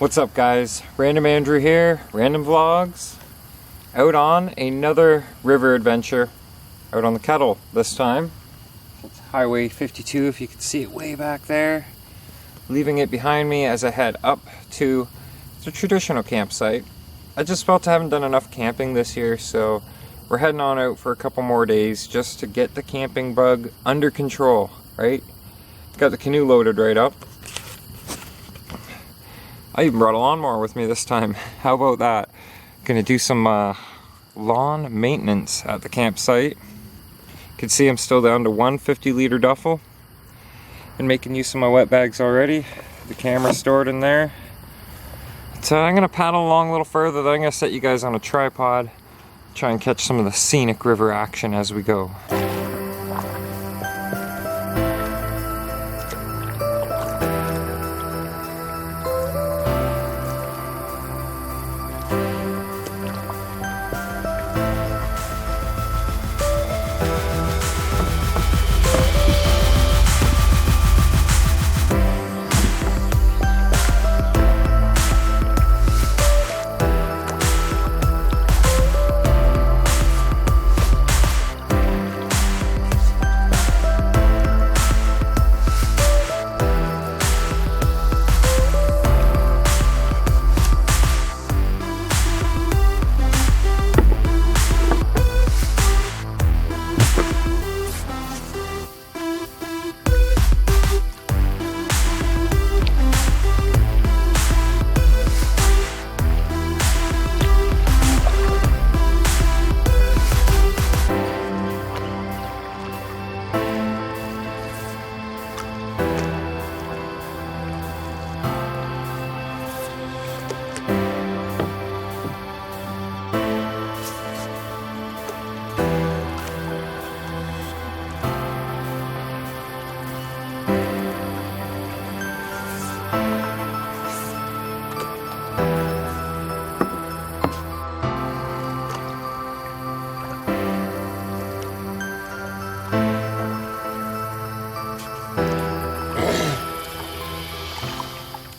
What's up, guys? Random Andrew here, Random Vlogs. Out on another river adventure. Out on the Kettle this time. It's Highway 52 if you can see it way back there. Leaving it behind me as I head up to the traditional campsite. I just felt I haven't done enough camping this year, so we're heading on out for a couple more days just to get the camping bug under control, right? Got the canoe loaded right up. I even brought a lawnmower with me this time. How about that? Gonna do some lawn maintenance at the campsite. You can see I'm still down to 150-liter duffel. Been making use of my wet bags already. The camera stored in there. So I'm gonna paddle along a little further. Then I'm gonna set you guys on a tripod. Try and catch some of the scenic river action as we go.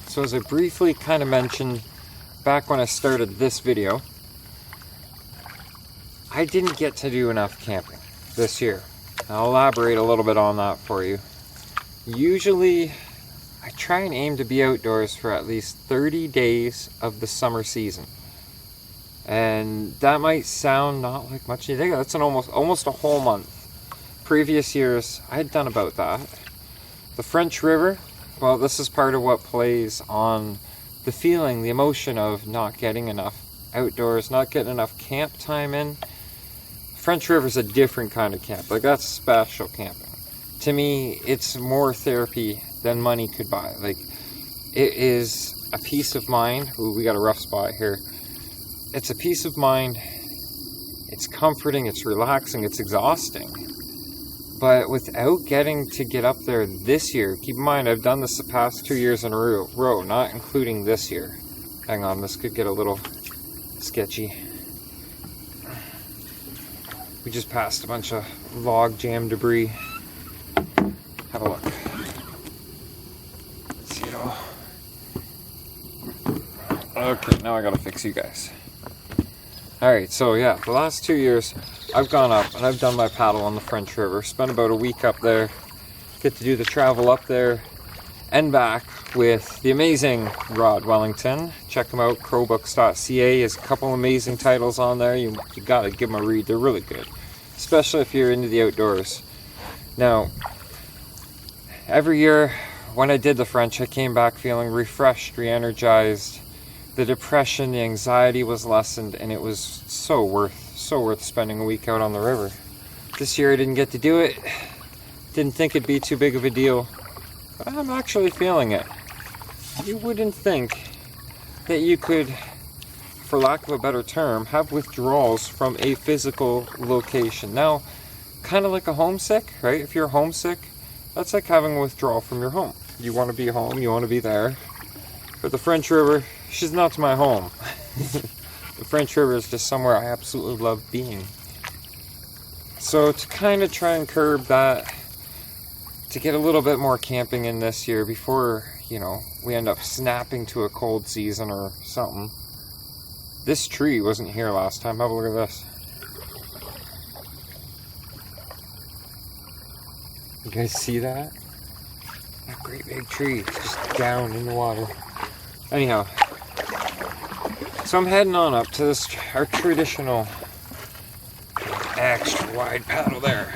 So as I briefly kind of mentioned back when I started this video, I didn't get to do enough camping this year. I'll elaborate a little bit on that for you. Usually, I try and aim to be outdoors for at least 30 days of the summer season. And that might sound not like much. You think that's an almost a whole month. Previous years, I had done about that. The French River, well, this is part of what plays on the feeling, the emotion of not getting enough outdoors, not getting enough camp time in. French River's a different kind of camp. Like, that's special camping. To me, it's more therapy than money could buy. Like, it is a peace of mind. Ooh, we got a rough spot here. It's a peace of mind. It's comforting, it's relaxing, it's exhausting. But without getting to get up there this year, keep in mind I've done this the past 2 years in a row, not including this year. Hang on, this could get a little sketchy. We just passed a bunch of log jam debris. Have a look. Let's see it all. Okay, now I gotta fix you guys. Alright, so yeah, the last 2 years I've gone up and I've done my paddle on the French River. Spent about a week up there. Get to do the travel up there and back with the amazing Rod Wellington. Check them out, crowbooks.ca. Has a couple amazing titles on there. You gotta give them a read. They're really good, especially if you're into the outdoors. Now, every year when I did the French, I came back feeling refreshed, re-energized. The depression, the anxiety was lessened, and it was so worth spending a week out on the river. This year I didn't get to do it. Didn't think it'd be too big of a deal, but I'm actually feeling it. You wouldn't think that you could, for lack of a better term, have withdrawals from a physical location. Now, kind of like a homesick, right? If you're homesick, that's like having a withdrawal from your home. You want to be home, you want to be there. But the French River, she's not my home. The French River is just somewhere I absolutely love being. So to kind of try and curb that, to get a little bit more camping in this year before, you know, we end up snapping to a cold season or something. This tree wasn't here last time. Have a look at this. You guys see that? That great big tree is just down in the water. Anyhow, so I'm heading on up to this, our traditional extra wide paddle there.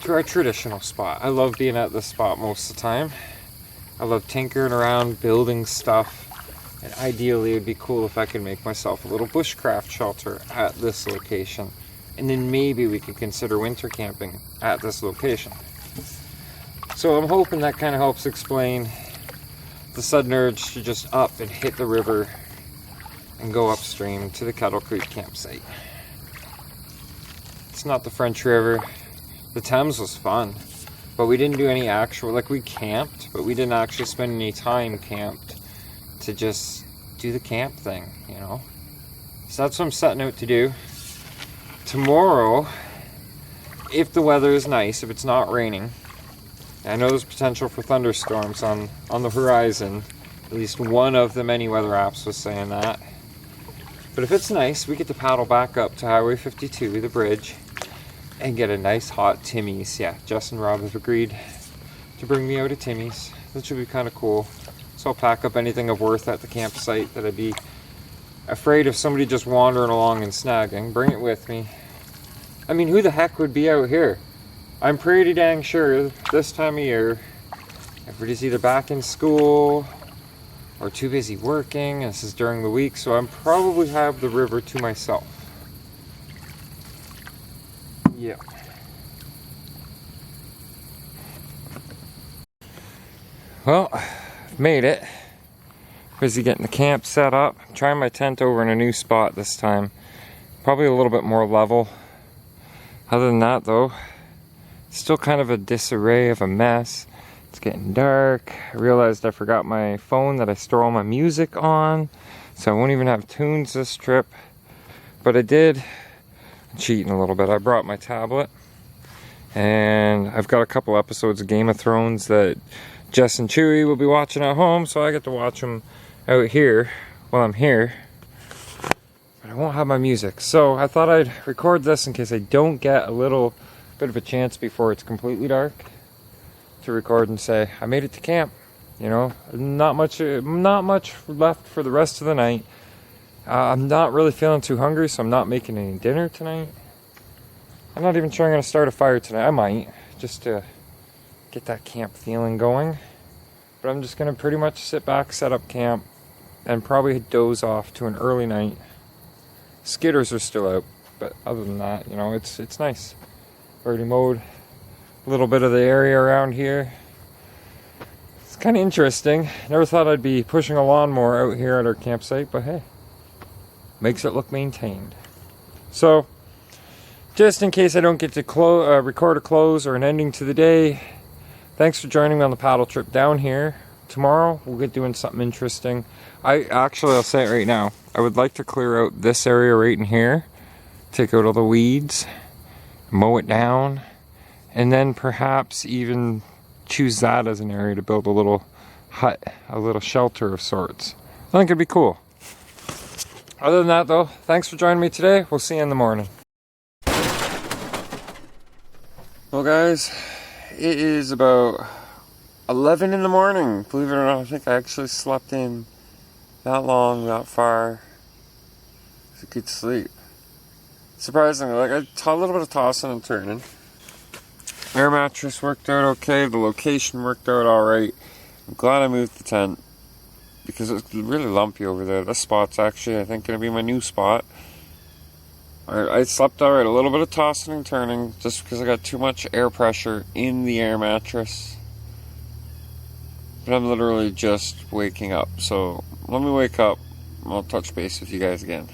To our traditional spot. I love being at this spot most of the time. I love tinkering around, building stuff. And ideally, it would be cool if I could make myself a little bushcraft shelter at this location. And then maybe we could consider winter camping at this location. So I'm hoping that kind of helps explain the sudden urge to just up and hit the river and go upstream to the Kettle Creek campsite. It's not the French River. The Thames was fun, but we didn't do any actual, like we camped, but we didn't actually spend any time camped to just do the camp thing, you know? So that's what I'm setting out to do. Tomorrow, if the weather is nice, if it's not raining, I know there's potential for thunderstorms on the horizon. At least one of the many weather apps was saying that. But if it's nice, we get to paddle back up to Highway 52, the bridge, and get a nice hot Timmy's. Yeah, Jess and Rob have agreed to bring me out to Timmy's. That should be kind of cool. So I'll pack up anything of worth at the campsite that I'd be afraid of somebody just wandering along and snagging. Bring it with me. I mean, who the heck would be out here? I'm pretty dang sure this time of year, everybody's either back in school or too busy working. This is during the week, so I'm probably have the river to myself. Yeah. Well, made it. Busy getting the camp set up. I'm trying my tent over in a new spot this time. Probably a little bit more level. Other than that though, still kind of a disarray of a mess. It's getting dark. I realized I forgot my phone that I store all my music on, so I won't even have tunes this trip. But I did, I'm cheating a little bit. I brought my tablet, and I've got a couple episodes of Game of Thrones that Jess and Chewy will be watching at home, so I get to watch them out here while I'm here. But I won't have my music, so I thought I'd record this in case I don't get a little bit of a chance before it's completely dark to record and say I made it to camp. You know, not much left for the rest of the night. I'm not really feeling too hungry, so I'm not making any dinner tonight. I'm not even sure I'm going to start a fire tonight. I might, just to get that camp feeling going. But I'm just going to pretty much sit back, set up camp, and probably doze off to an early night. Skitters are still out, but other than that, you know, it's nice. Already mowed a little bit of the area around here. It's kind of interesting. Never thought I'd be pushing a lawnmower out here at our campsite, but hey, makes it look maintained. So, just in case I don't get to record a close or an ending to the day, thanks for joining me on the paddle trip down here. Tomorrow, we'll get doing something interesting. I'll say it right now. I would like to clear out this area right in here, take out all the weeds, mow it down, and then perhaps even choose that as an area to build a little hut, a little shelter of sorts. I think it'd be cool. Other than that though, thanks for joining me today. We'll see you in the morning. Well guys, it is about 11 in the morning. Believe it or not, I think I actually slept in that long, that far. It's a good sleep. Surprisingly, like a little bit of tossing and turning. Air mattress worked out okay. The location worked out alright. I'm glad I moved the tent because it's really lumpy over there. This spot's actually, I think, going to be my new spot. I slept alright. A little bit of tossing and turning just because I got too much air pressure in the air mattress. But I'm literally just waking up. So let me wake up. I'll touch base with you guys again.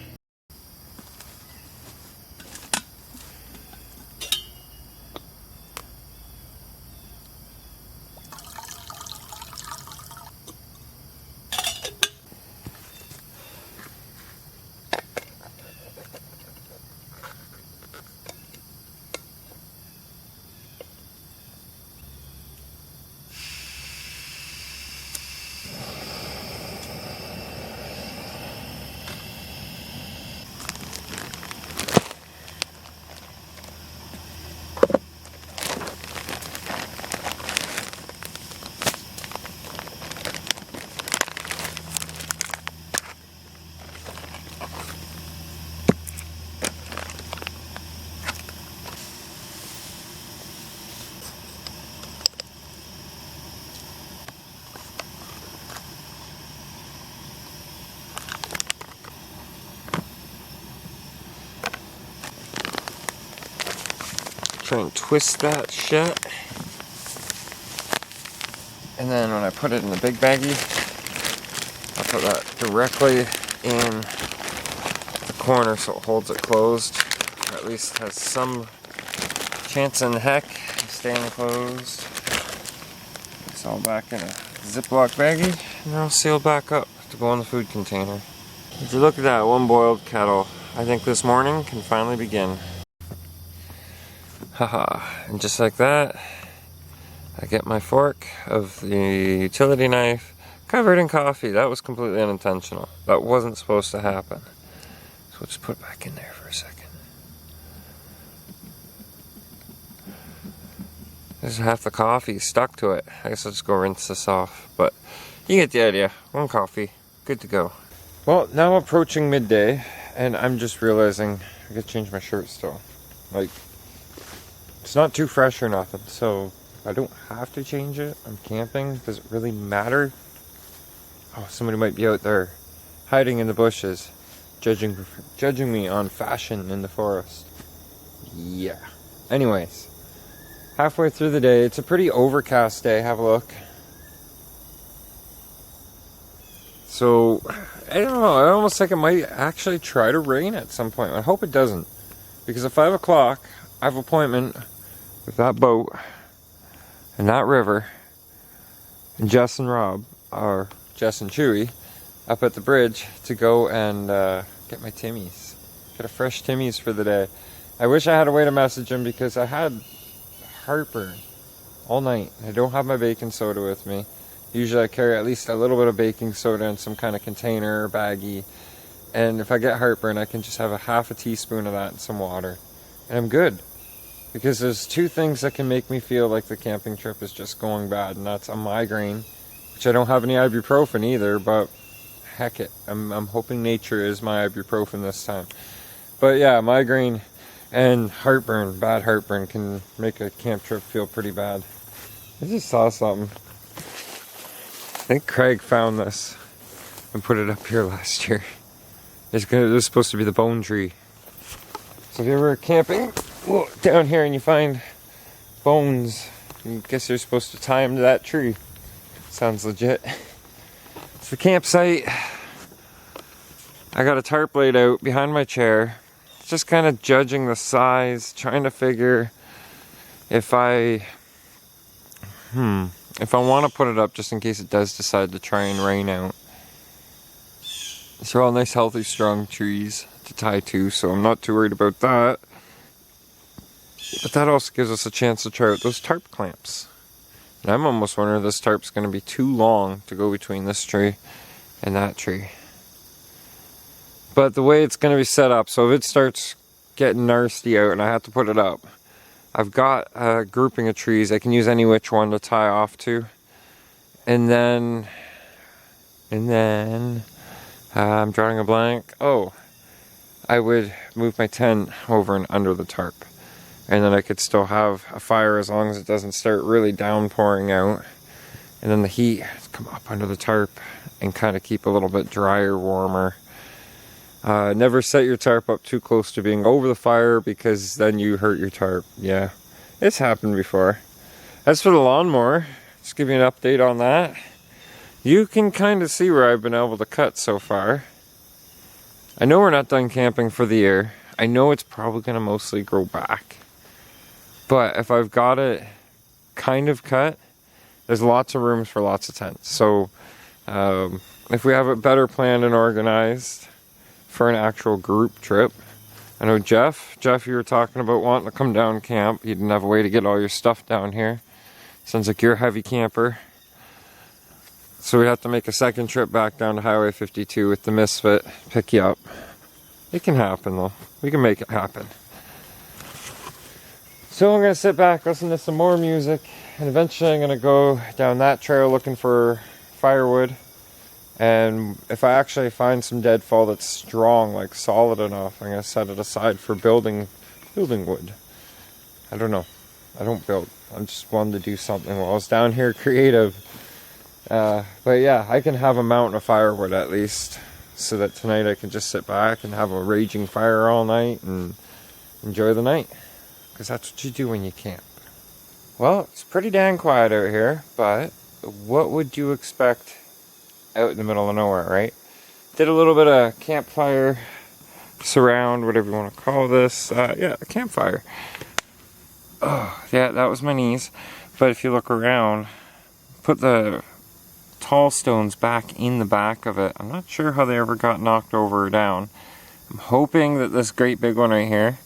Try and twist that shut. And then when I put it in the big baggie, I'll put that directly in the corner so it holds it closed. Or at least has some chance in the heck of staying closed. It's all back in a Ziploc baggie, and they're all sealed back up to go in the food container. If you look at that one boiled kettle, I think this morning can finally begin. Haha, and just like that, I get my fork of the utility knife covered in coffee. That was completely unintentional. That wasn't supposed to happen. So we'll just put it back in there for a second. There's half the coffee stuck to it. I guess I'll just go rinse this off. But you get the idea. One coffee, good to go. Well, now approaching midday, and I'm just realizing I gotta change my shirt still. Like, it's not too fresh or nothing, so I don't have to change it. I'm camping. Does it really matter? Oh, somebody might be out there hiding in the bushes, judging me on fashion in the forest. Yeah. Anyways, halfway through the day. It's a pretty overcast day. Have a look. So, I don't know. I almost think it might actually try to rain at some point. I hope it doesn't. Because at 5 o'clock, I have an appointment with that boat and that river and Jess and Rob, or Jess and Chewy, up at the bridge to go and get my Timmies. Get a fresh Timmies for the day. I wish I had a way to message them because I had heartburn all night. I don't have my baking soda with me. Usually I carry at least a little bit of baking soda in some kind of container or baggie. And if I get heartburn, I can just have a half a teaspoon of that in some water. And I'm good. Because there's two things that can make me feel like the camping trip is just going bad. And that's a migraine, which I don't have any ibuprofen either, but heck it. I'm hoping nature is my ibuprofen this time. But yeah, migraine and heartburn, bad heartburn, can make a camp trip feel pretty bad. I just saw something. I think Craig found this and put it up here last year. It was supposed to be the bone tree. So if you're ever camping down here and you find bones, I guess you're supposed to tie them to that tree. Sounds legit. It's the campsite. I got a tarp laid out behind my chair. Just kind of judging the size, trying to figure if I want to put it up just in case it does decide to try and rain out. These are all nice, healthy, strong trees to tie to, so I'm not too worried about that. But that also gives us a chance to try out those tarp clamps. And I'm almost wondering if this tarp's going to be too long to go between this tree and that tree. But the way it's going to be set up, so if it starts getting nasty out and I have to put it up, I've got a grouping of trees. I can use any which one to tie off to. And then I'm drawing a blank. Oh, I would move my tent over and under the tarp. And then I could still have a fire as long as it doesn't start really downpouring out. And then the heat come up under the tarp and kind of keep a little bit drier, warmer. Never set your tarp up too close to being over the fire because then you hurt your tarp. Yeah, it's happened before. As for the lawnmower, just give you an update on that. You can kind of see where I've been able to cut so far. I know we're not done camping for the year. I know it's probably going to mostly grow back. But if I've got it kind of cut, there's lots of rooms for lots of tents. So if we have it better planned and organized for an actual group trip. I know Jeff, you were talking about wanting to come down camp. You didn't have a way to get all your stuff down here. Sounds like you're a heavy camper. So we have to make a second trip back down to Highway 52 with the Misfit, pick you up. It can happen though. We can make it happen. So I'm going to sit back, listen to some more music, and eventually I'm going to go down that trail looking for firewood. And if I actually find some deadfall that's strong, like solid enough, I'm going to set it aside for building wood. I don't know. I don't build. I just wanted to do something while I was down here creative. But yeah, I can have a mountain of firewood at least, so that tonight I can just sit back and have a raging fire all night and enjoy the night. because that's what you do when you camp. Well, it's pretty dang quiet out here, but what would you expect out in the middle of nowhere, right? Did a little bit of campfire surround, whatever you want to call this. Yeah, a campfire. Oh, yeah, that was my knees. But if you look around, put the tall stones back in the back of it. I'm not sure how they ever got knocked over or down. I'm hoping that this great big one right here,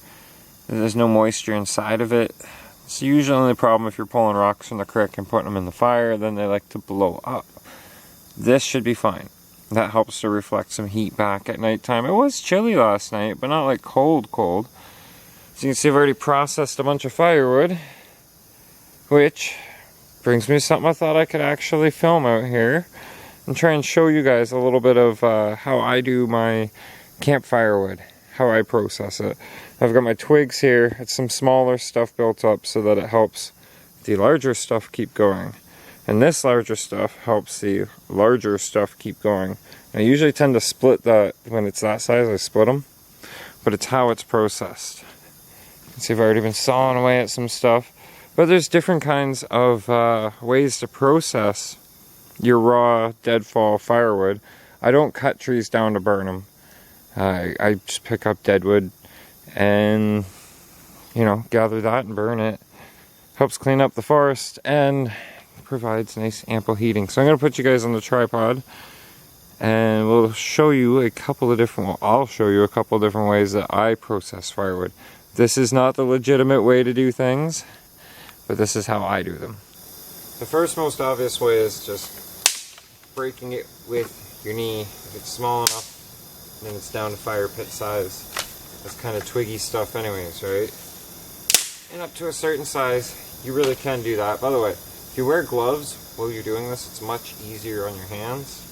there's no moisture inside of it. It's usually the problem if you're pulling rocks from the creek and putting them in the fire, then they like to blow up. This should be fine. That helps to reflect some heat back at nighttime. It was chilly last night, but not like cold. So you can see I've already processed a bunch of firewood, which brings me to something I thought I could actually film out here and try and show you guys a little bit of how I do my campfire wood, how I process it. I've got my twigs here. It's some smaller stuff built up so that it helps the larger stuff keep going. And this larger stuff helps the larger stuff keep going. I usually tend to split that when it's that size, I split them. But it's how it's processed. You can see I've already been sawing away at some stuff. But there's different kinds of ways to process your raw deadfall firewood. I don't cut trees down to burn them. I just pick up deadwood and, you know, gather that and burn it. Helps clean up the forest and provides nice ample heating. So I'm going to put you guys on the tripod and we'll show you a couple of different, well, I'll show you a couple of different ways that I process firewood. This is not the legitimate way to do things, but this is how I do them. The first most obvious way is just breaking it with your knee. If it's small enough, then it's down to fire pit size. That's kind of twiggy stuff anyways, right? And up to a certain size, you really can do that. By the way, if you wear gloves while you're doing this, it's much easier on your hands.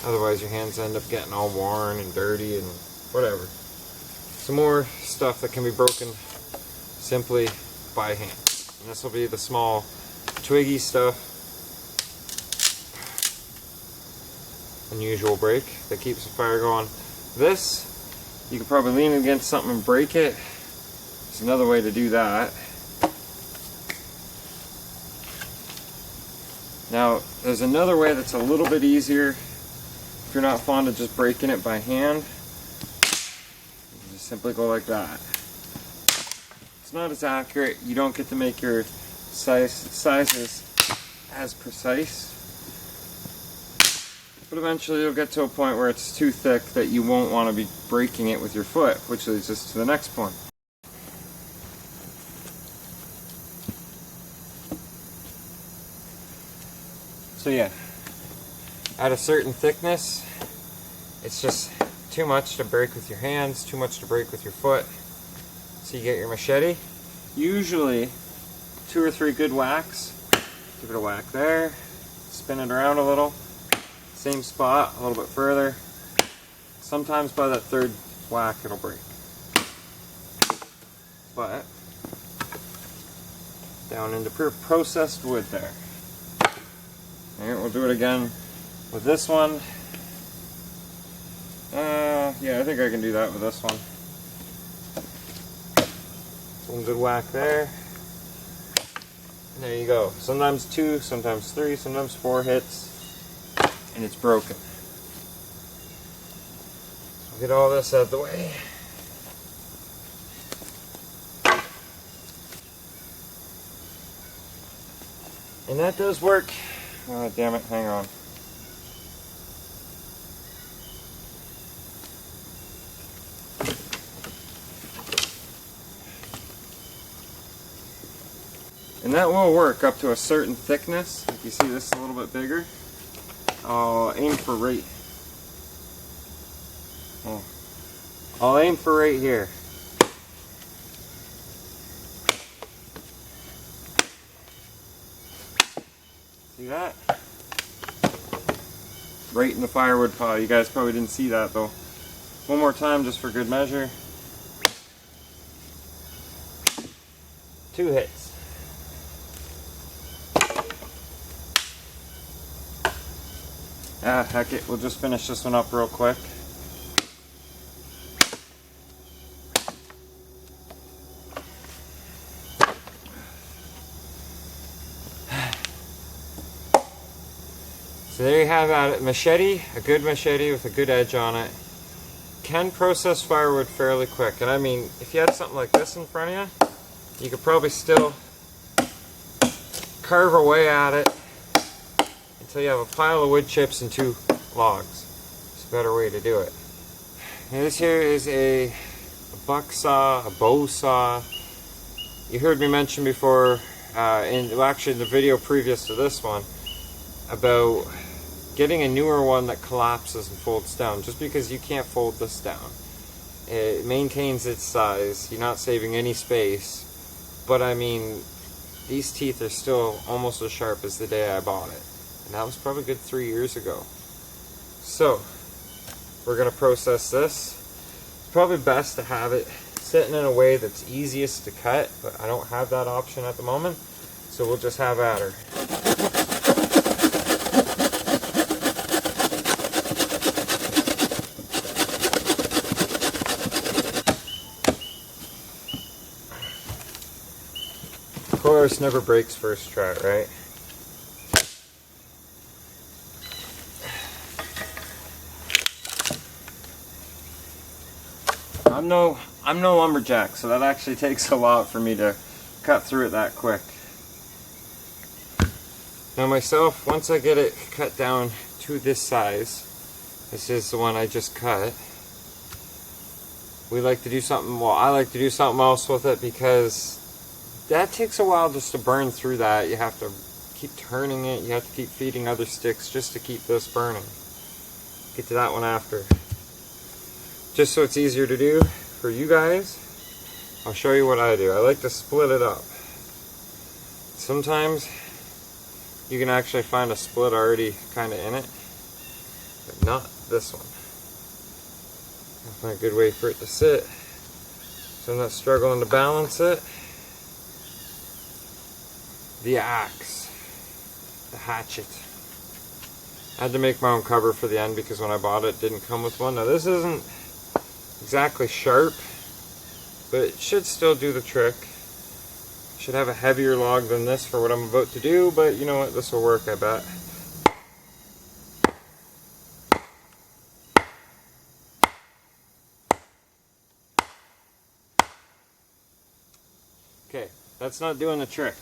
Otherwise your hands end up getting all worn and dirty and whatever. Some more stuff that can be broken simply by hand. And this will be the small twiggy stuff. Unusual break that keeps the fire going. This, you can probably lean against something and break it. There's another way to do that. Now, there's another way that's a little bit easier if you're not fond of just breaking it by hand. You just simply go like that. It's not as accurate. You don't get to make your sizes as precise. But eventually you'll get to a point where it's too thick that you won't want to be breaking it with your foot, which leads us to the next point. So yeah, at a certain thickness, it's just too much to break with your hands, too much to break with your foot. So you get your machete, usually 2 or 3 good whacks. Give it a whack there, spin it around a little, same spot, a little bit further. Sometimes by that 3rd whack it'll break. But down into pure processed wood there. Alright, we'll do it again with this one. Yeah, I think I can do that with this one. One good whack there. And there you go. Sometimes 2, sometimes 3, sometimes 4 hits, and it's broken. So get all this out of the way. And that does work. Oh, damn it, hang on. And that will work up to a certain thickness. If you see this is a little bit bigger, I'll aim for right. Oh. I'll aim for right here. See that? Right in the firewood pile. You guys probably didn't see that though. One more time just for good measure. 2 hits. Ah, heck it. We'll just finish this one up real quick. have a machete, a good machete with a good edge on it, can process firewood fairly quick. And I mean, if you had something like this in front of you, you could probably still carve away at it until you have a pile of wood chips and 2 logs. It's a better way to do it. Now this here is a buck saw, a bow saw. You heard me mention before, actually in the video previous to this one, about getting a newer one that collapses and folds down. Just because you can't fold this down, it maintains its size. You're not saving any space. But I mean, these teeth are still almost as sharp as the day I bought it. And that was probably a good 3 years ago. So, we're going to process this. It's probably best to have it sitting in a way that's easiest to cut, but I don't have that option at the moment. So we'll just have at her. Of course, never breaks first try, right? I'm no lumberjack, so that actually takes a lot for me to cut through it that quick. Now myself, once I get it cut down to this size, this is the one I just cut, we like to do something, well, I like to do something else with it, because that takes a while just to burn through that. You have to keep turning it, you have to keep feeding other sticks just to keep this burning. Get to that one after. Just so it's easier to do for you guys, I'll show you what I do. I like to split it up. Sometimes you can actually find a split already kind of in it, but not this one. I'll find a good way for it to sit so I'm not struggling to balance it. The axe, the hatchet. I had to make my own cover for the end because when I bought it, it didn't come with one. Now this isn't exactly sharp, but it should still do the trick. Should have a heavier log than this for what I'm about to do, but you know what, this will work, I bet. Okay, that's not doing the trick.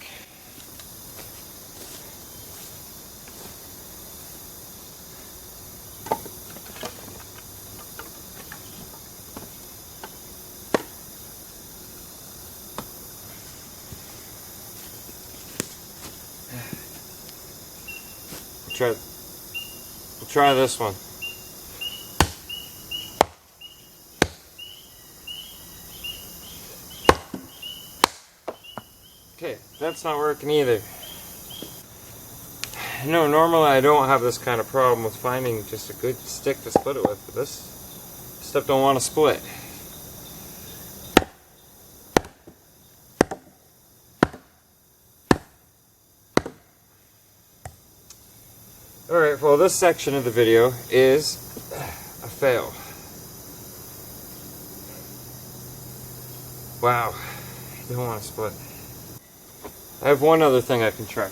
We'll try this one. Okay, that's not working either. No, normally I don't have this kind of problem with finding just a good stick to split it with, but this stuff don't want to split. Alright, well this section of the video is a fail. Wow, I don't want to split. I have one other thing I can try.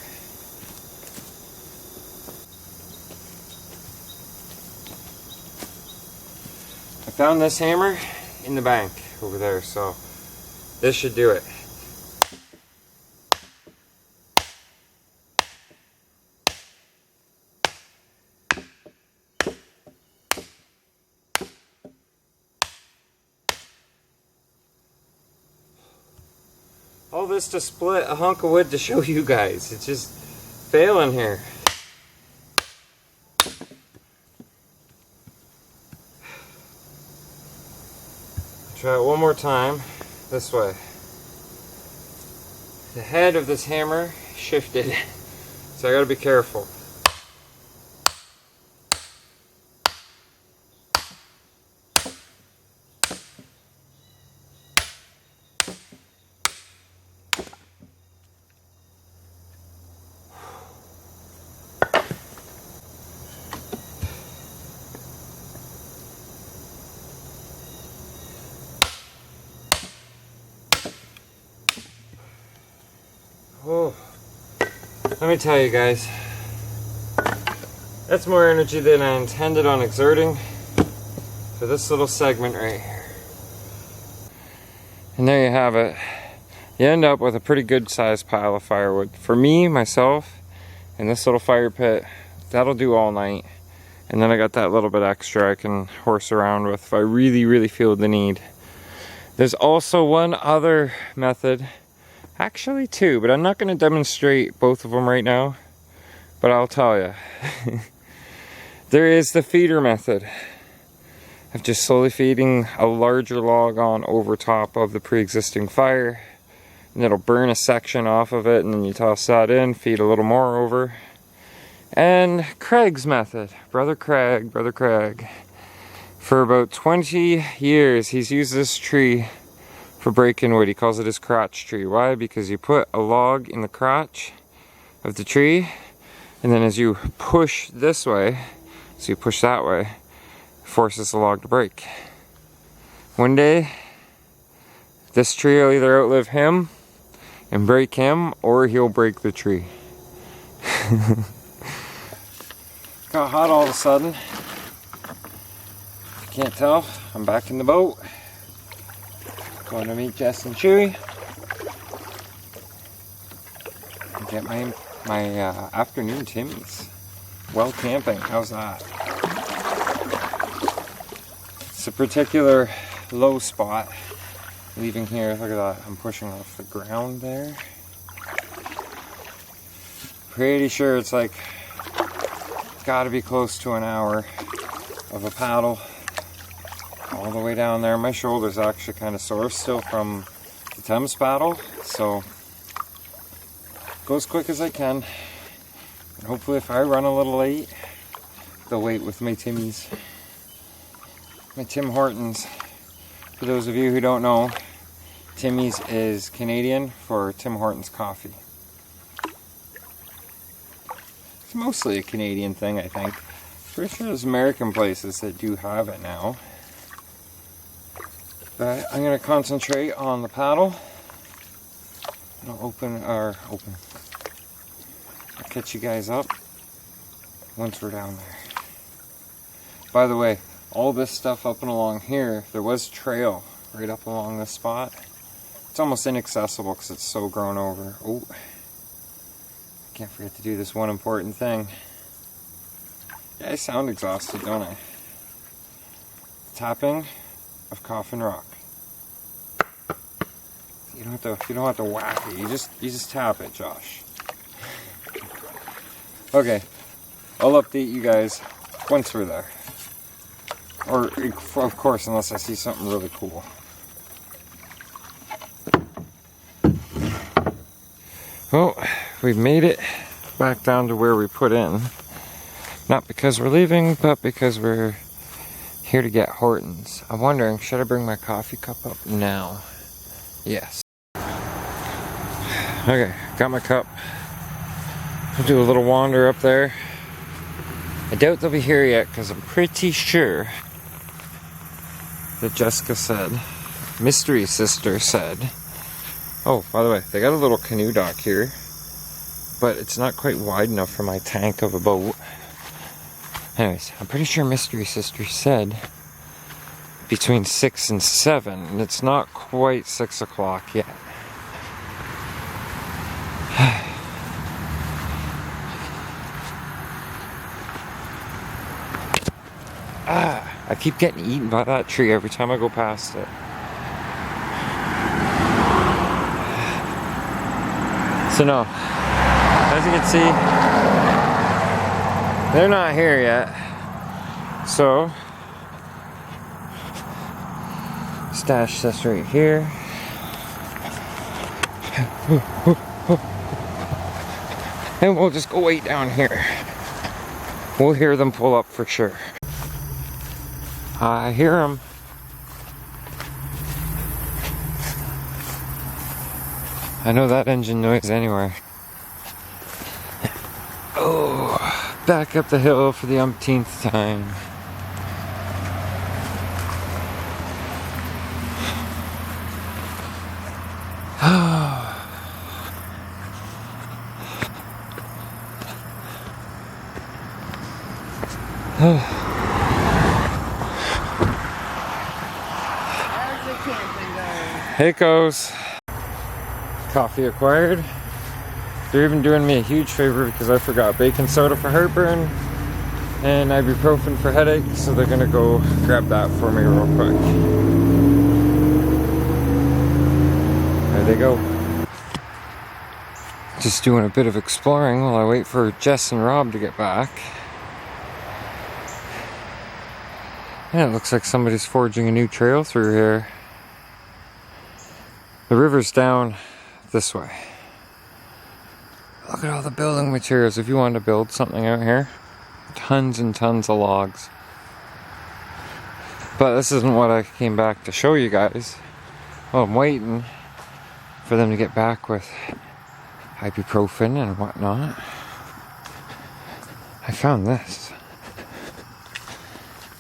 I found this hammer in the bank over there, so this should do it. All this to split a hunk of wood to show you guys. It's just failing here. Try it one more time this way. The head of this hammer shifted, so I gotta be careful. Oh, let me tell you guys, That's more energy than I intended on exerting for this little segment right here. And there you have it. You end up with a pretty good sized pile of firewood. For me, myself, and this little fire pit, that'll do all night. And then I got that little bit extra I can horse around with if I really feel the need. There's also one other method, actually two, but I'm not going to demonstrate both of them right now, but I'll tell you. There is the feeder method of just slowly feeding a larger log on over top of the pre-existing fire, and it'll burn a section off of it, and then you toss that in, feed a little more over. And Craig's method, Brother Craig. For about 20 years, he's used this tree for breaking wood. He calls it his crotch tree. Why? Because you put a log in the crotch of the tree, and then as you push this way, so you push that way, it forces the log to break. One day, this tree will either outlive him and break him, or he'll break the tree. Got hot all of a sudden. Can't tell, I'm back in the boat. Going to meet Jess and Chewy. And get my afternoon Timmies. Well camping, how's that? It's a particular low spot. Leaving here, look at that, I'm pushing off the ground there. Pretty sure it's like, it's gotta be close to an hour of a paddle all the way down there. My shoulder's actually kind of sore still from the Thames paddle, so go as quick as I can. And hopefully if I run a little late, they'll wait with my Timmies. My Tim Hortons. For those of you who don't know, Timmy's is Canadian for Tim Hortons coffee. It's mostly a Canadian thing, I think. Pretty sure there's American places that do have it now. But I'm going to concentrate on the paddle. I'll I'll catch you guys up once we're down there. By the way, all this stuff up and along here, there was a trail right up along this spot. It's almost inaccessible because it's so grown over. Oh, I can't forget to do this one important thing. Yeah, I sound exhausted, don't I? Tapping of coffin rock. You don't have to whack it. You just tap it, Josh. Okay, I'll update you guys once we're there. Or, of course, unless I see something really cool. Well, we've made it back down to where we put in. Not because we're leaving, but because we're here to get Hortons. I'm wondering, should I bring my coffee cup up now? Yes. Okay, got my cup. We'll do a little wander up there. I doubt they'll be here yet because I'm pretty sure that Jessica said, Mystery Sister said, oh, by the way, they got a little canoe dock here, but it's not quite wide enough for my tank of a boat. Anyways, I'm pretty sure Mystery Sister said between 6 and 7, and it's not quite 6 o'clock yet. I keep getting eaten by that tree every time I go past it. So no, as you can see, they're not here yet. So, stash this right here. And we'll just go wait down here. We'll hear them pull up for sure. I hear them. I know that engine noise anywhere. Oh, back up the hill for the umpteenth time. Here it goes. Coffee acquired. They're even doing me a huge favor because I forgot baking soda for heartburn and ibuprofen for headache, so they're gonna go grab that for me real quick. There they go. Just doing a bit of exploring while I wait for Jess and Rob to get back. And it looks like somebody's forging a new trail through here. The river's down this way. Look at all the building materials if you want to build something out here. Tons and tons of logs. But this isn't what I came back to show you guys. Well, I'm waiting for them to get back with ibuprofen and whatnot. I found this.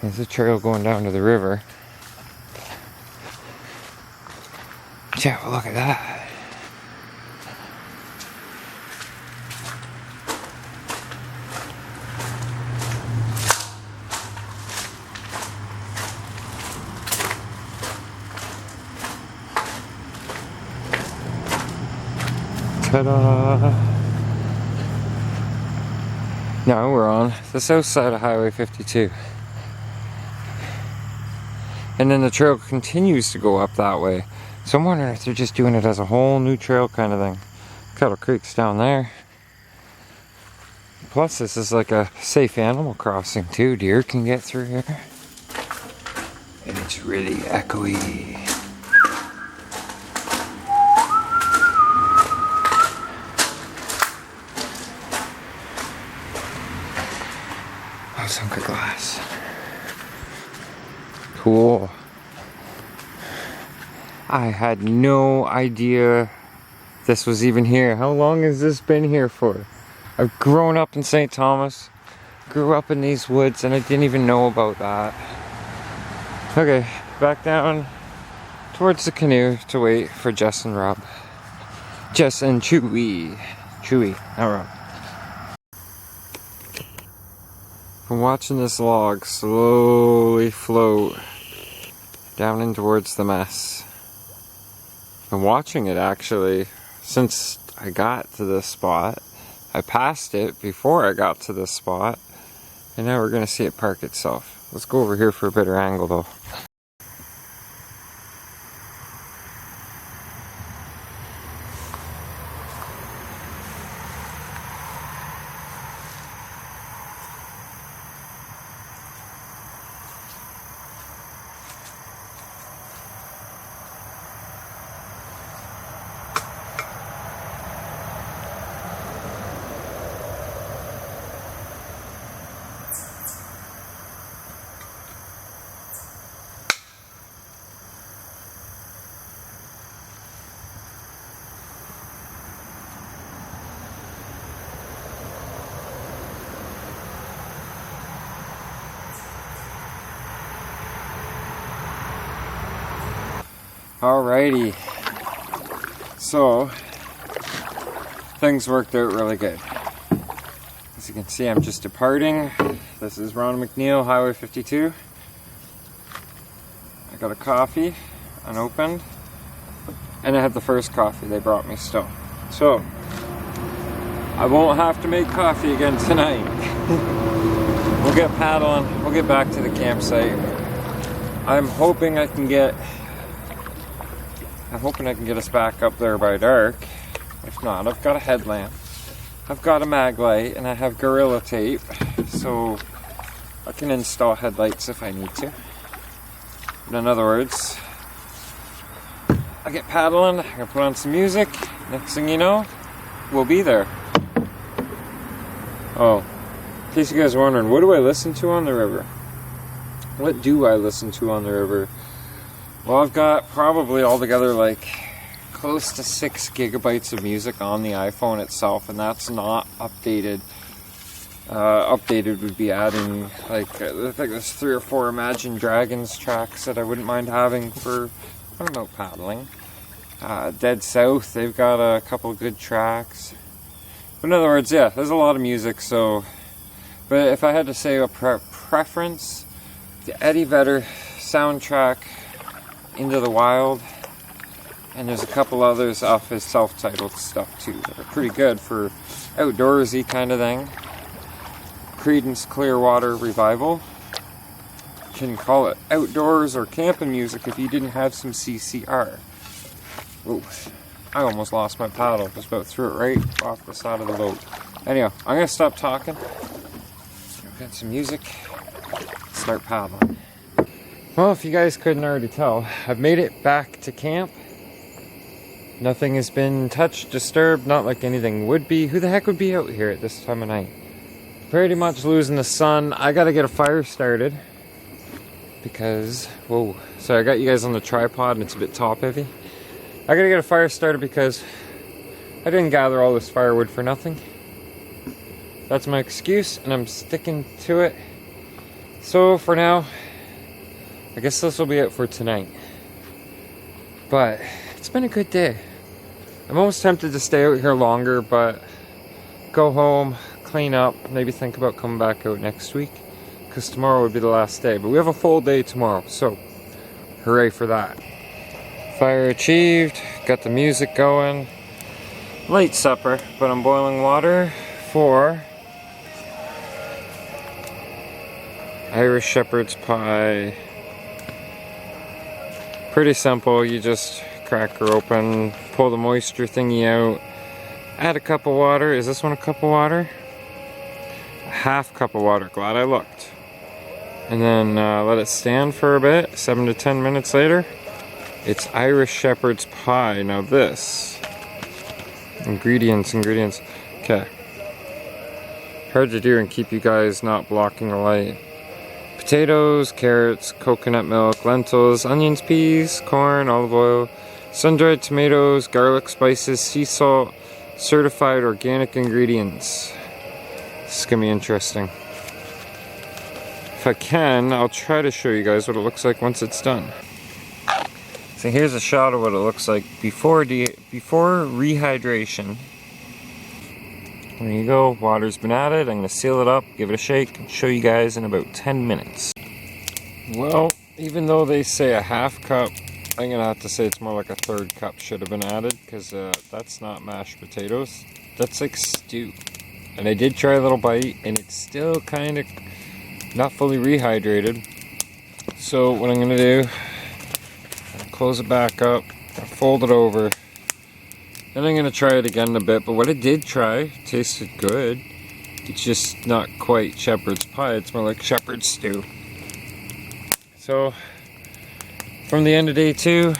There's a trail going down to the river. Yeah, well, look at that. Ta-da! Now we're on the south side of Highway 52. And then the trail continues to go up that way. So I'm wondering if they're just doing it as a whole new trail kind of thing. Kettle Creek's down there. Plus this is like a safe animal crossing too. Deer can get through here. And it's really echoey. Oh, some good glass. Cool. I had no idea this was even here. How long has this been here for? I've grown up in St. Thomas, grew up in these woods, and I didn't even know about that. Okay, back down towards the canoe to wait for Jess and Rob. Jess and Chewy. Chewy, not Rob. I'm watching this log slowly float down in towards the mess. I'm watching it actually since I got to this spot. I passed it before I got to this spot, and now we're gonna see it park itself. Let's go over here for a better angle though. Alrighty, so things worked out really good. As you can see, I'm just departing. This is Ron McNeil, Highway 52. I got a coffee, unopened, and I had the first coffee they brought me still. So, I won't have to make coffee again tonight. We'll get paddling, we'll get back to the campsite. I'm hoping I can get us back up there by dark. If not, I've got a headlamp, I've got a mag light, and I have Gorilla Tape, so I can install headlights if I need to. But in other words, I get paddling, I can put on some music, next thing you know, we'll be there. Oh, in case you guys are wondering, what do I listen to on the river? What do I listen to on the river? Well, I've got probably altogether like close to 6 gigabytes of music on the iPhone itself, and that's not updated. Updated would be adding like, I think there's 3 or 4 Imagine Dragons tracks that I wouldn't mind having for when I'm out paddling. Dead South, they've got a couple good tracks. But in other words, yeah, there's a lot of music, so... But if I had to say a preference, the Eddie Vedder soundtrack, Into the Wild, And there's a couple others off his self-titled stuff too that are pretty good for outdoorsy kind of thing. Creedence Clearwater Revival. Can call it outdoors or camping music if you didn't have some CCR. Ooh, I almost lost my paddle. Just about threw it right off the side of the boat. Anyhow, I'm gonna stop talking. Get some music. Start paddling. Well, if you guys couldn't already tell, I've made it back to camp. Nothing has been touched, disturbed, not like anything would be. Who the heck would be out here at this time of night? Pretty much losing the sun. I gotta get a fire started. Because, whoa, sorry, I got you guys on the tripod and it's a bit top heavy. I gotta get a fire started because I didn't gather all this firewood for nothing. That's my excuse and I'm sticking to it. So for now, I guess this will be it for tonight. But it's been a good day. I'm almost tempted to stay out here longer, but go home, clean up, maybe think about coming back out next week. Because tomorrow would be the last day. But we have a full day tomorrow, so hooray for that. Fire achieved, got the music going. Late supper, but I'm boiling water for Irish shepherd's pie. Pretty simple, you just crack her open, pull the moisture thingy out, add a cup of water. Is this one a cup of water? A half cup of water, glad I looked. And then let it stand for a bit, 7 to 10 minutes later. It's Irish shepherd's pie. Now this, ingredients. Okay. Hard to do and keep you guys not blocking the light. Potatoes, carrots, coconut milk, lentils, onions, peas, corn, olive oil, sun-dried tomatoes, garlic, spices, sea salt, certified organic ingredients. This is gonna be interesting. If I can, I'll try to show you guys what it looks like once it's done. So here's a shot of what it looks like before rehydration. There you go, water's been added. I'm gonna seal it up, give it a shake, and show you guys in about 10 minutes. Well, even though they say a half cup, I'm gonna have to say it's more like a third cup should have been added, because that's not mashed potatoes. That's like stew. And I did try a little bite, and it's still kind of not fully rehydrated. So what I'm gonna do, close it back up, fold it over. Then I'm gonna try it again in a bit, but what I did try tasted good. It's just not quite shepherd's pie, it's more like shepherd's stew. So, from the end of day 2,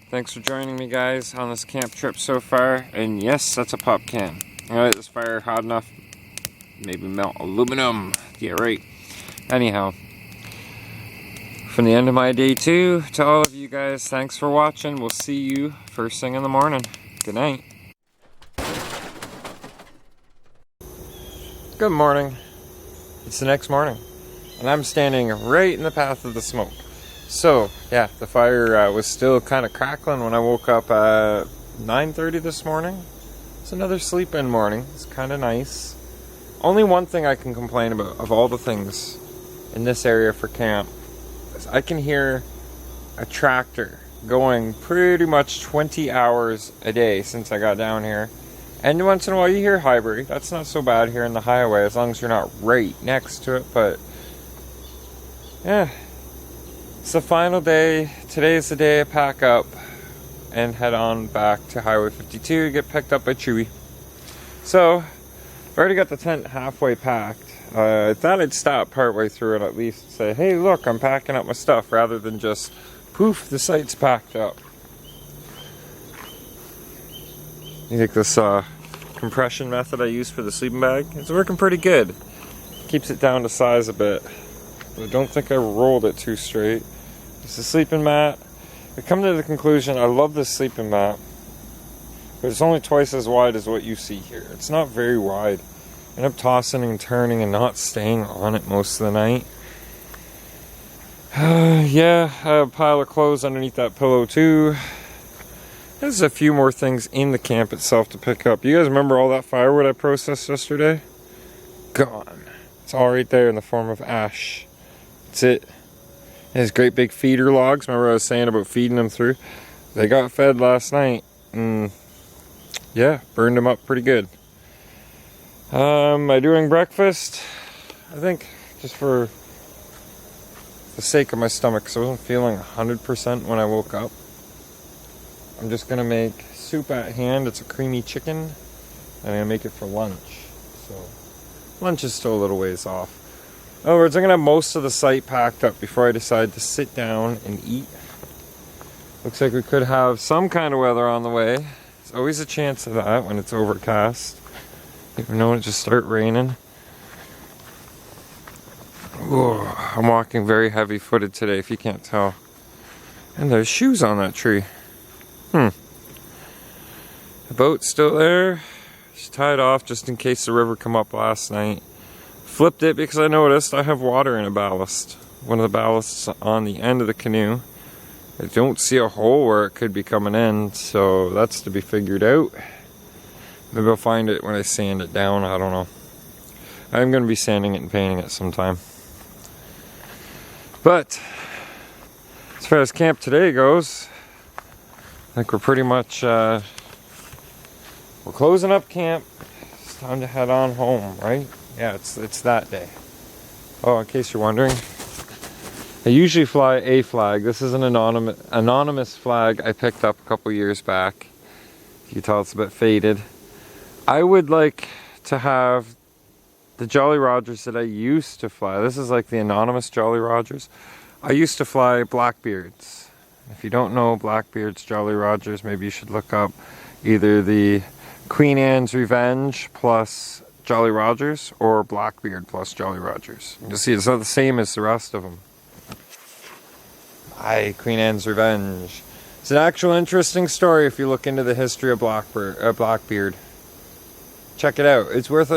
thanks for joining me guys on this camp trip so far. And yes, that's a pop can. Alright, this fire hot enough, maybe melt aluminum. Yeah, right. Anyhow, from the end of my day 2 to all of you guys, thanks for watching. We'll see you first thing in the morning. Good night. Good morning. It's the next morning, and I'm standing right in the path of the smoke. So, yeah, the fire was still kind of crackling when I woke up at 9:30 this morning. It's another sleep-in morning. It's kind of nice. Only one thing I can complain about, of all the things in this area for camp, is I can hear a tractor going pretty much 20 hours a day since I got down here. And once in a while you hear Highbury. That's not so bad here in the highway as long as you're not right next to it. But yeah, it's the final day. Today's the day I pack up and head on back to Highway 52, get picked up by Chewy. So I've already got the tent halfway packed. I thought I'd stop partway through and at least say, hey look, I'm packing up my stuff, rather than just poof, the site's packed up. You think this compression method I use for the sleeping bag is working pretty good. Keeps it down to size a bit. But I don't think I rolled it too straight. It's a sleeping mat. I come to the conclusion I love this sleeping mat, but it's only twice as wide as what you see here. It's not very wide. I end up tossing and turning and not staying on it most of the night. Yeah, I have a pile of clothes underneath that pillow too. There's a few more things in the camp itself to pick up. You guys remember all that firewood I processed yesterday? Gone. It's all right there in the form of ash. That's it. There's great big feeder logs. Remember I was saying about feeding them through? they got fed last night, and yeah, burned them up pretty good. Am I doing breakfast? I think just for the sake of my stomach, because I wasn't feeling 100% when I woke up. I'm just gonna make soup at hand. It's a creamy chicken, and I'm gonna make it for lunch. So lunch is still a little ways off. In other words, I'm gonna have most of the site packed up before I decide to sit down and eat. Looks like we could have some kind of weather on the way. There's always a chance of that when it's overcast. You never know when it just start raining. Whoa, I'm walking very heavy-footed today, if you can't tell. And there's shoes on that tree. The boat's still there. It's tied off just in case the river come up last night. Flipped it because I noticed I have water in a ballast. One of the ballasts on the end of the canoe. I don't see a hole where it could be coming in, so that's to be figured out. Maybe I'll find it when I sand it down, I don't know. I'm going to be sanding it and painting it sometime. But as far as camp today goes, I think we're pretty much we're closing up camp. It's time to head on home, right? Yeah, it's that day. Oh, in case you're wondering, I usually fly a flag. This is an anonymous flag I picked up a couple years back. You can tell it's a bit faded. I would like to have the Jolly Rogers that I used to fly. This is like the anonymous Jolly Rogers. I used to fly Blackbeards. If you don't know Blackbeard's Jolly Rogers, maybe you should look up either the Queen Anne's Revenge plus Jolly Rogers or Blackbeard plus Jolly Rogers. You'll see it's not the same as the rest of them. Queen Anne's Revenge. It's an actual interesting story if you look into the history of Blackbeard. Check it out. It's worth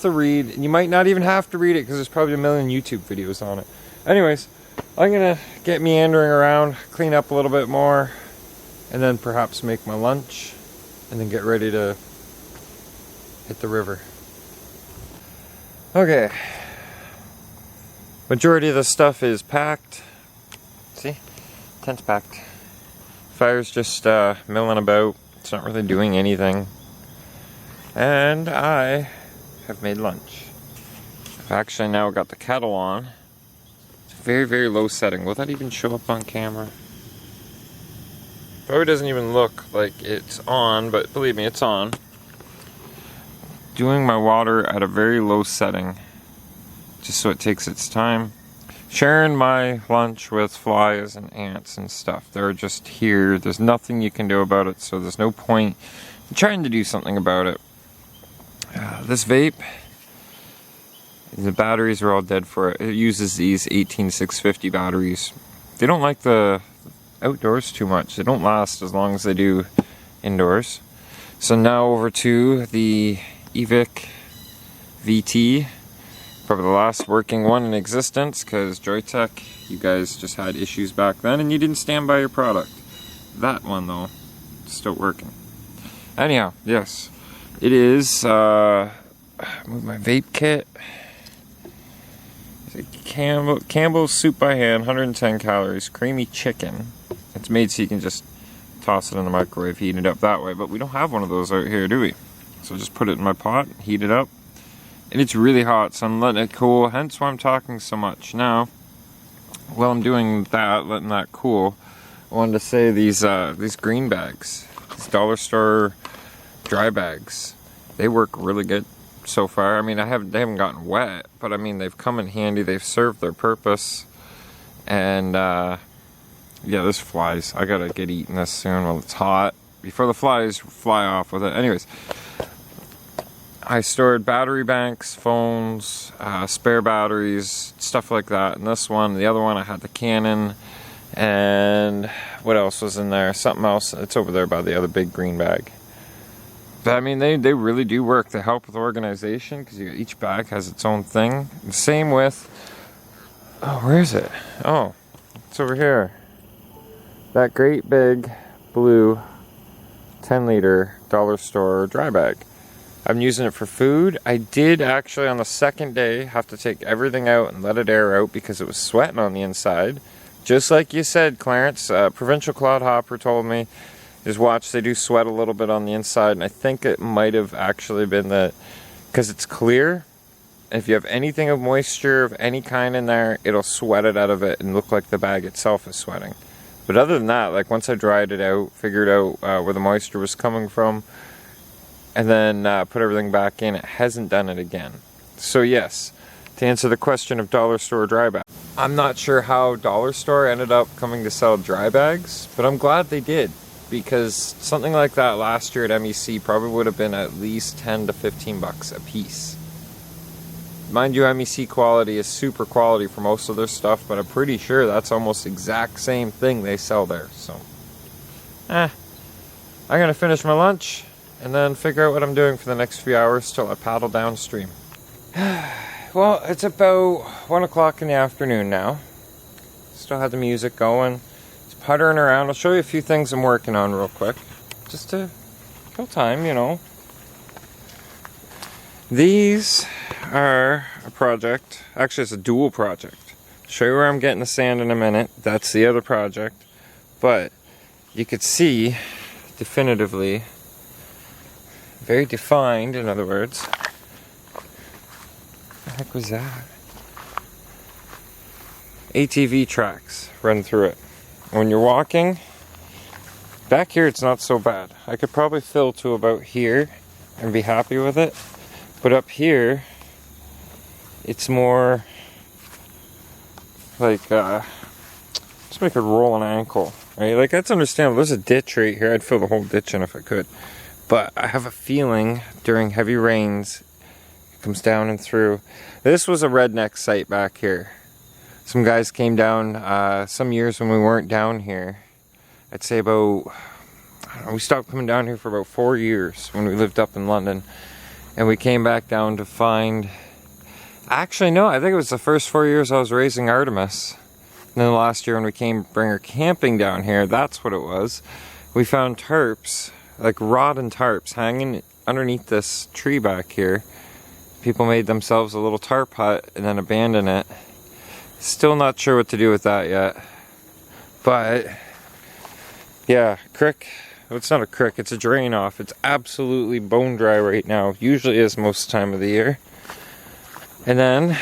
a read. You might not even have to read it because there's probably a million YouTube videos on it. Anyways, I'm gonna get meandering around, clean up a little bit more, and then perhaps make my lunch, and then get ready to hit the river. Okay. Majority of the stuff is packed. See? Tent's packed. Fire's just milling about. It's not really doing anything. And I have made lunch. I've actually now got the kettle on. It's very, very low setting. Will that even show up on camera? Probably doesn't even look like it's on, but believe me, it's on. Doing my water at a very low setting, just so it takes its time. Sharing my lunch with flies and ants and stuff. They're just here. There's nothing you can do about it, so there's no point in trying to do something about it. This vape, the batteries are all dead for it. It uses these 18650 batteries. They don't like the outdoors too much. They don't last as long as they do indoors. So now over to the Evic VT. Probably the last working one in existence, because Joytech, you guys just had issues back then and you didn't stand by your product. That one though, still working. Anyhow, yes. It is, move my vape kit. It's a Campbell's soup by hand, 110 calories, creamy chicken. It's made so you can just toss it in the microwave, heat it up that way, but we don't have one of those out here, do we? So just put it in my pot, heat it up, and it's really hot, so I'm letting it cool, hence why I'm talking so much. Now, while I'm doing that, letting that cool, I wanted to say these green bags, these dollar store dry bags, they work really good so far. I mean, they haven't gotten wet, but I mean, they've come in handy, they've served their purpose, and yeah, there's flies. I gotta get eating this soon while it's hot, before the flies fly off with it. Anyways, I stored battery banks, phones, spare batteries, stuff like that in this one. The other one I had the Canon, and what else was in there? Something else, it's over there by the other big green bag. But I mean, they really do work. They help with organization, because each bag has its own thing. The same with, oh, where is it? Oh, it's over here. That great big blue 10-liter dollar store dry bag. I'm using it for food. I did actually on the second day have to take everything out and let it air out because it was sweating on the inside. just like you said, Clarence, Provincial Clodhopper told me, just watch, they do sweat a little bit on the inside, and I think it might have actually been that, because it's clear, if you have anything of moisture of any kind in there, it'll sweat it out of it and look like the bag itself is sweating. But other than that, like once I dried it out, figured out where the moisture was coming from, and then put everything back in, it hasn't done it again. So yes, to answer the question of dollar store dry bag, I'm not sure how dollar store ended up coming to sell dry bags, but I'm glad they did, because something like that last year at MEC probably would have been at least 10 to 15 bucks a piece. Mind you, MEC quality is super quality for most of their stuff, but I'm pretty sure that's almost the exact same thing they sell there. So, I'm gonna finish my lunch and then figure out what I'm doing for the next few hours till I paddle downstream. Well, it's about 1 o'clock in the afternoon now. Still have the music going. Just puttering around. I'll show you a few things I'm working on real quick, just to kill time, you know. These are a project, actually it's a dual project. I'll show you where I'm getting the sand in a minute. That's the other project. But you could see definitively, very defined in other words. What the heck was that? ATV tracks run through it. When you're walking, back here it's not so bad. I could probably fill to about here and be happy with it. But up here, it's more like, just make it roll an ankle, right? Like, that's understandable. There's a ditch right here. I'd fill the whole ditch in if I could. But I have a feeling during heavy rains, it comes down and through. This was a redneck site back here. Some guys came down, some years when we weren't down here. I'd say about, I don't know, we stopped coming down here for about 4 years when we lived up in London. And we came back down to find, actually no, I think it was the first 4 years I was raising Artemis. And then the last year when we bring her camping down here, that's what it was. We found tarps, like rod and tarps, hanging underneath this tree back here. People made themselves a little tarp hut and then abandoned it. Still not sure what to do with that yet. But, yeah, crick. Well, it's not a creek, it's a drain off. It's absolutely bone dry right now. Usually is most time of the year. And then,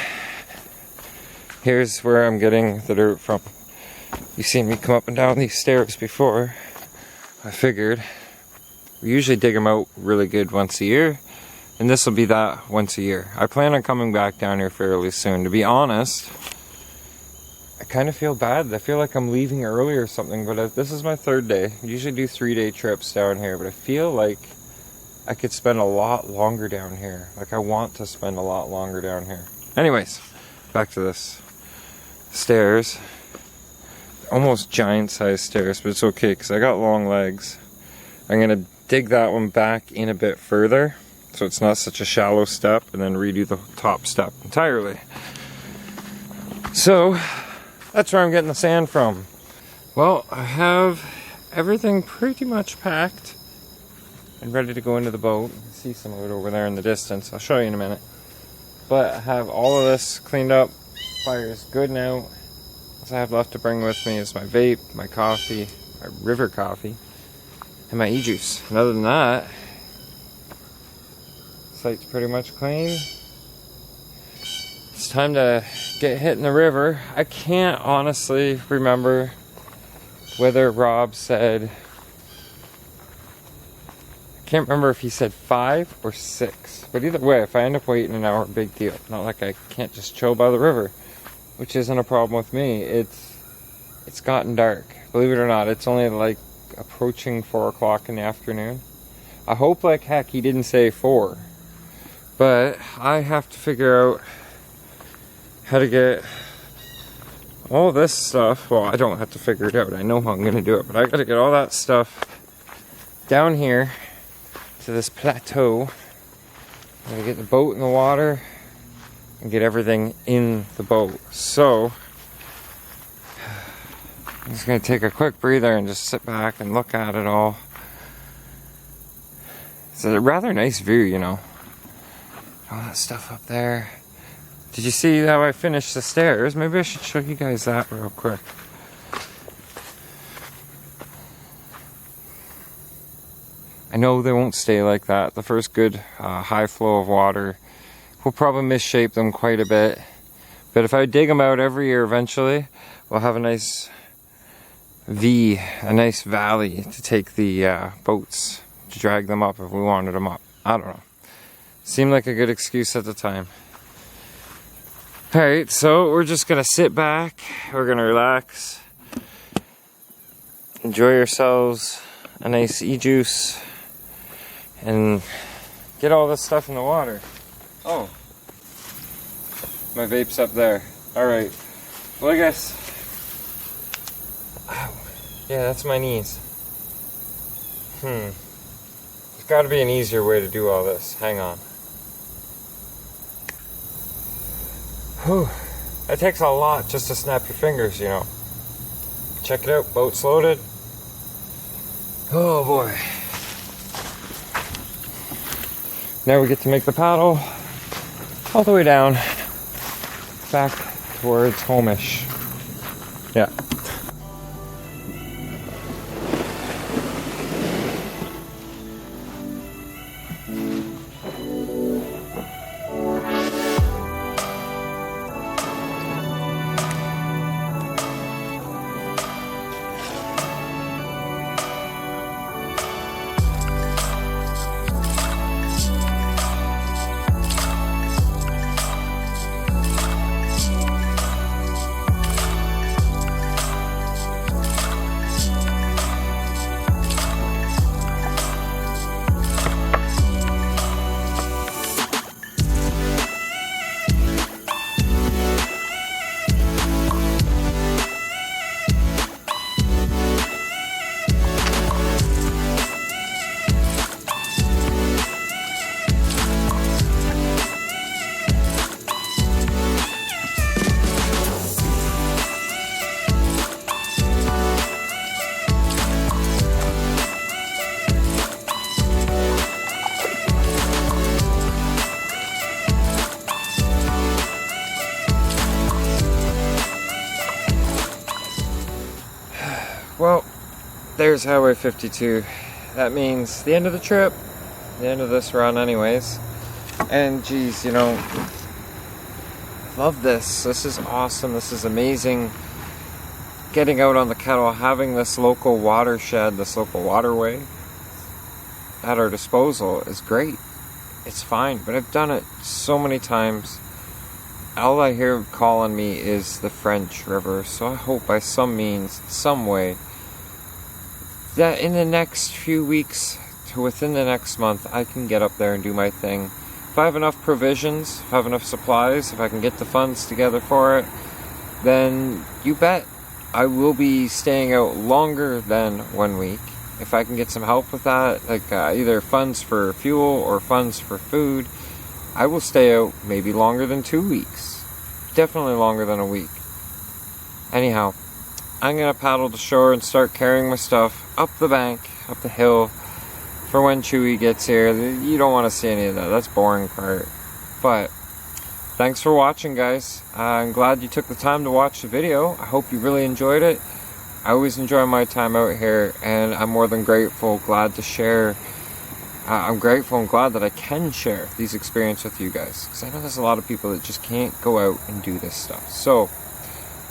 here's where I'm getting the dirt from. You've seen me come up and down these stairs before. I figured, we usually dig them out really good once a year. And this will be that once a year. I plan on coming back down here fairly soon. To be honest, I kind of feel bad. I feel like I'm leaving early or something, but this is my 3rd day. I usually do 3-day trips down here, but I feel like I could spend a lot longer down here. Like I want to spend a lot longer down here. Anyways, back to this. Stairs. Almost giant-sized stairs, but it's okay because I got long legs. I'm going to dig that one back in a bit further, so it's not such a shallow step, and then redo the top step entirely. So, that's where I'm getting the sand from. Well, I have everything pretty much packed and ready to go into the boat. You can see some of it over there in the distance. I'll show you in a minute. But I have all of this cleaned up. Fire's good now. What I have left to bring with me is my vape, my coffee, my river coffee, and my e-juice. And other than that, the site's pretty much clean. It's time to get hit in the river. I can't honestly remember whether Rob said, I can't remember if he said 5 or 6. But either way, if I end up waiting an hour, big deal. Not like I can't just chill by the river, which isn't a problem with me. It's gotten dark. Believe it or not, it's only like approaching 4 o'clock in the afternoon. I hope like heck he didn't say 4. But I have to figure out how to get all this stuff. Well, I don't have to figure it out. I know how I'm going to do it. But I got to get all that stuff down here to this plateau. I'm going to get the boat in the water and get everything in the boat. So, I'm just going to take a quick breather and just sit back and look at it all. It's a rather nice view, you know. All that stuff up there. Did you see how I finished the stairs? Maybe I should show you guys that real quick. I know they won't stay like that. The first good high flow of water will probably misshape them quite a bit. But if I dig them out every year, eventually we'll have a nice V, a nice valley to take the boats, to drag them up if we wanted them up. I don't know. Seemed like a good excuse at the time. Alright, so we're just gonna sit back, we're gonna relax, enjoy yourselves a nice e-juice, and get all this stuff in the water. Oh, my vape's up there. Alright, well I guess, yeah, that's my knees. There's gotta be an easier way to do all this. Hang on. Whew. It takes a lot just to snap your fingers, you know. Check it out, boat's loaded. Oh boy. Now we get to make the paddle all the way down, back towards home-ish. Yeah. Well, there's Highway 52. That means the end of the trip, the end of this run anyways. And geez, you know, love this. This is awesome. This is amazing. Getting out on the Kettle, having this local watershed, this local waterway at our disposal is great. It's fine, but I've done it so many times. All I hear calling me is the French River, so I hope by some means, some way, that in the next few weeks to within the next month, I can get up there and do my thing. If I have enough provisions, if I have enough supplies, if I can get the funds together for it, then you bet I will be staying out longer than 1 week. If I can get some help with that, like either funds for fuel or funds for food, I will stay out maybe longer than 2 weeks. Definitely longer than a week. Anyhow, I'm going to paddle to shore and start carrying my stuff up the bank, up the hill, for when Chewy gets here. You don't want to see any of that. That's boring part. But thanks for watching, guys. I'm glad you took the time to watch the video. I hope you really enjoyed it. I always enjoy my time out here, and I'm more than grateful, glad to share. I'm grateful and glad that I can share these experiences with you guys, because I know there's a lot of people that just can't go out and do this stuff. So,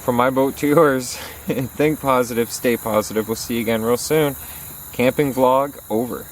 from my boat to yours, think positive, stay positive. We'll see you again real soon. Camping vlog over.